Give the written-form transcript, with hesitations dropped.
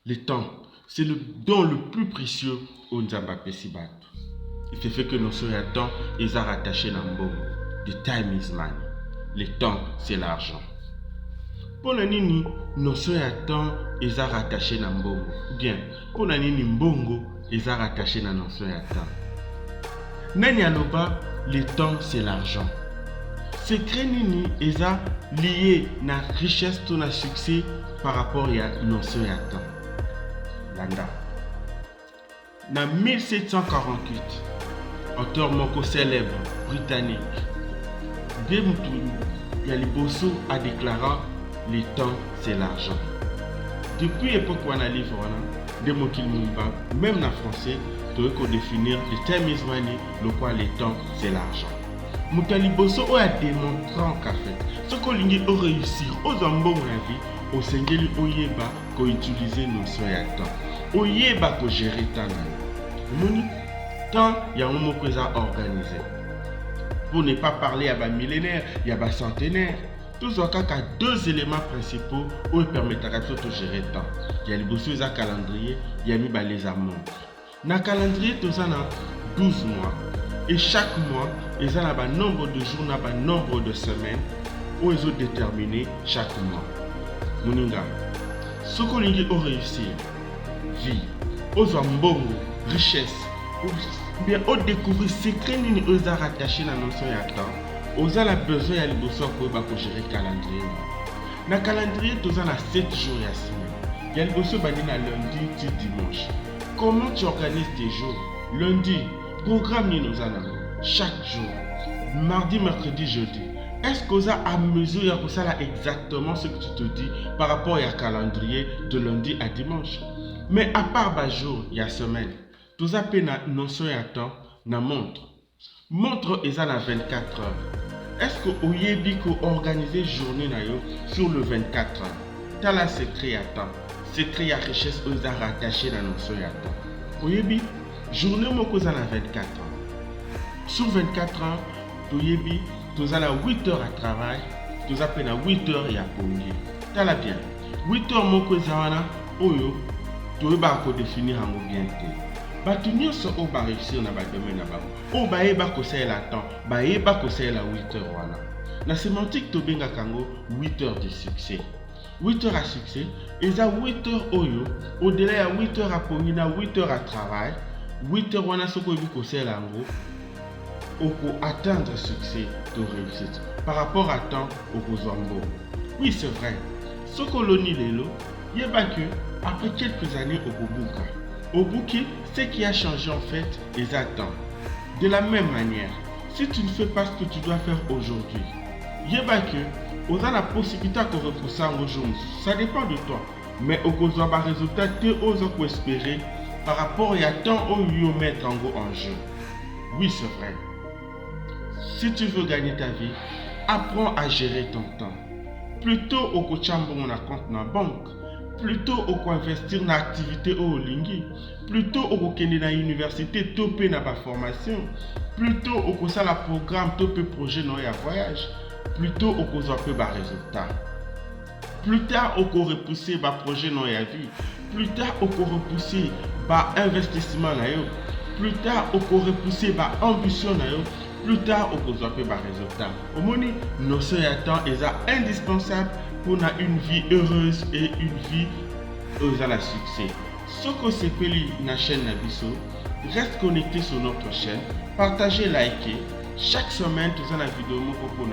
Le temps, c'est le don le plus précieux au Nzamba Pesibatu. Il fait que nos soeurs à temps, ils ont rattaché dans le The time is money. Le temps, c'est l'argent. Pour la nini, nos soeurs à temps, ils ont rattaché dans Mbongo. Bien, pour la nini Mbongo, ils ont rattaché dans nos soeurs à temps. Nani aloba, le temps, c'est l'argent. Secret nini, ils ont lié na richesse tout na succès par rapport à nos soeurs à temps. Landa. En 1748, auteur moko célèbre britannique, Yaliboso a déclaré le temps c'est l'argent. Depuis l'époque où on a livre, même en français, tu peux définir le time is money, le quoi le temps c'est l'argent. Yaliboso a démontré en café ce qu'on a réussi aux ambons de la vie, au Seigneur Oyeba qu'on utilise nos soins à temps. Oyeba qu'on gère temps. Tant il y a un mot que ça organisé. Pour ne pas parler à des millénaires, il y a des centenaires. Tous les cas, deux éléments principaux qui permettent de gérer le temps. Il y a le calendrier, il y a les montres. Dans le calendrier, il y a 12 mois. Et chaque mois, il y a un nombre de jours, un nombre de semaines où ils ont déterminé chaque mois. Moninga, ce qu'on a réussi, vie, aux ambongo, richesse, bien au découvrir secret ni aux a rattaché dans nos soins à temps, aux a besoin à l'ibosso pour gérer le calendrier. Dans le calendrier, tu as 7 jours à la semaine. Il y a l'ibosso bani na lundi, dimanche. Comment tu organises tes jours? Lundi, programme ni nous allons chaque jour. Mardi, mercredi, jeudi. Est-ce que vous avez à mesure pour ça exactement ce que tu te dis par rapport au calendrier de lundi à dimanche? Mais à part le jour, il y a semaine. Tout ça peut notion à temps, na montre. Montre est à 24 heures. Est-ce que vous avez organisé journée na yo sur le 24 heures? T'as la secret à temps. Secret à richesse aux a rattaché dans notion à temps. Vous avez journée moko à 24 heures. Sur 24 heures, vous avez 8 heures à travail. Vous avez 8 heures à pongé. T'as la bien. 8 heures moko à oyo. Tu vas définir en bien. Batu nyonso o ba réussir na ba domaine na ba o ba eba ko sala temps ba eba ko sala 8 heures wana na sémantique to benga kango 8 heures de succès 8 heures à succès et ça 8 heures oyo au delà ya 8 heures à pomina 8 heures à travail 8 heures wana soko ebi ko sala ngo o ko atteindre succès to réussite par rapport à temps au kozambo. Oui, c'est vrai, soko loni lelo yeba que après quelques années au Bobuka. Au Bouki, ce qui a changé en fait est attends. De la même manière, si tu ne fais pas ce que tu dois faire aujourd'hui, yeba que on a la possibilité de repousser en aujourd'hui. Ça dépend de toi. Mais au cause d'un résultat, tu oses espérer par rapport à temps où tu mettre en jeu. Oui, c'est vrai. Si tu veux gagner ta vie, apprends à gérer ton temps. Plutôt au coachambon on a compte dans la banque. Plutôt au investir dans l'activité au lingi, plutôt au kende na université topé na ba formation, plutôt au kosa la programme topé projet no ya voyage, plutôt au kosa peu ba résultat. Plus tard au ko repousser ba projet no ya vie, plus tard au ko repousser ba investissement na yo, plus tard au ko repousser ba ambition na yo, plus tard au kosa peu ba résultat. Au moni nos soeurs temps est indispensable pour une vie heureuse et une vie aux à la succès. Ce que c'est que la chaîne Nabiso, reste connecté sur notre chaîne, partagez, likez. Chaque semaine, tu as la vidéo pour